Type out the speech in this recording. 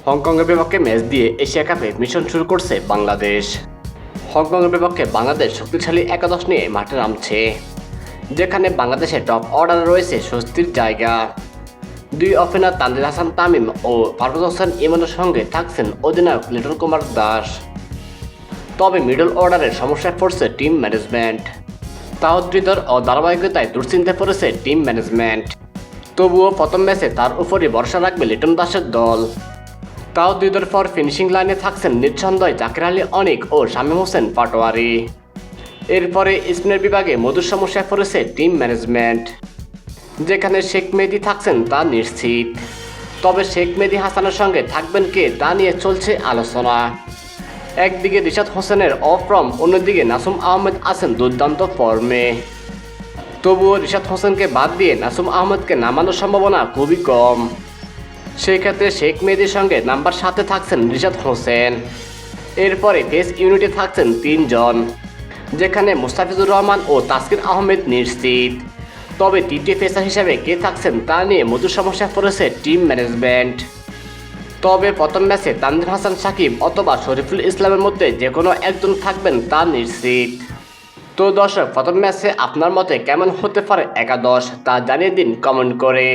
হংকংয়ের বিপক্ষে ম্যাচ দিয়ে এশিয়া কাপে মিশন শুরু করছে বাংলাদেশ। হংকংয়ের বিপক্ষে বাংলাদেশ শক্তিশালী একাদশ নিয়ে মাঠে নামছে, যেখানে বাংলাদেশের টপ অর্ডারে রয়েছে স্বস্তির জায়গা। দুই ওপেনার তানজিদ হাসান তামিম ও পারভেজ হোসেন ইমনের সঙ্গে থাকছেন অধিনায়ক লিটন কুমার দাস। তবে মিডল অর্ডারের সমস্যায় পড়ছে টিম ম্যানেজমেন্ট। তাওহিদর ও ধারাবাহিকতায় দুশ্চিন্তায় পড়েছে টিম ম্যানেজমেন্ট। তবুও প্রথম ম্যাচে তার উপরই ভরসা রাখবে লিটন দাসের দল। তাওহিদের পর ফিনিশিং লাইনে থাকছেন নিঃসন্দেহে জাকির আলী অনিক ও শামীম হোসেন পাটোয়ারি। এরপরে স্পিনের বিভাগে মধুর সমস্যায় পড়েছে টিম ম্যানেজমেন্ট, যেখানে শেখ মেহেদী থাকছেন তা নিশ্চিত। তবে শেখ মেহেদী হাসানের সঙ্গে থাকবেন কে তা নিয়ে চলছে আলোচনা। একদিকে রিশাদ হোসেনের অফ ফর্ম, অন্যদিকে নাসুম আহমেদ আছেন দুর্দান্ত ফর্মে। তবুও রিশাদ হোসেনকে বাদ দিয়ে নাসুম আহমেদকে নামানোর সম্ভাবনা খুবই কম। সেই ক্ষেত্রে শেখ মেহেদীর সঙ্গে নাম্বার 7-এ থাকছেন রিশাদ হোসেন। এরপরে পেস ইউনিটে থাকছেন 3 জন, যেখানে মুস্তাফিজুর রহমান ও তাসকিন আহমেদ নিশ্চিত। তবে তৃতীয় পেসার হিসেবে কে থাকছেন তা নিয়ে মধুর সমস্যায় পড়েছে টিম ম্যানেজমেন্ট। তবে প্রথম ম্যাচে তানজিদ হাসান সাকিব অথবা শরীফুল ইসলামের মধ্যে যে কোনো একজন থাকবেন তা নিশ্চিত। তো দর্শক, প্রথম ম্যাচে আপনার মতে কেমন হতে পারে একাদশ তা জানিয়ে দিন কমেন্ট করে।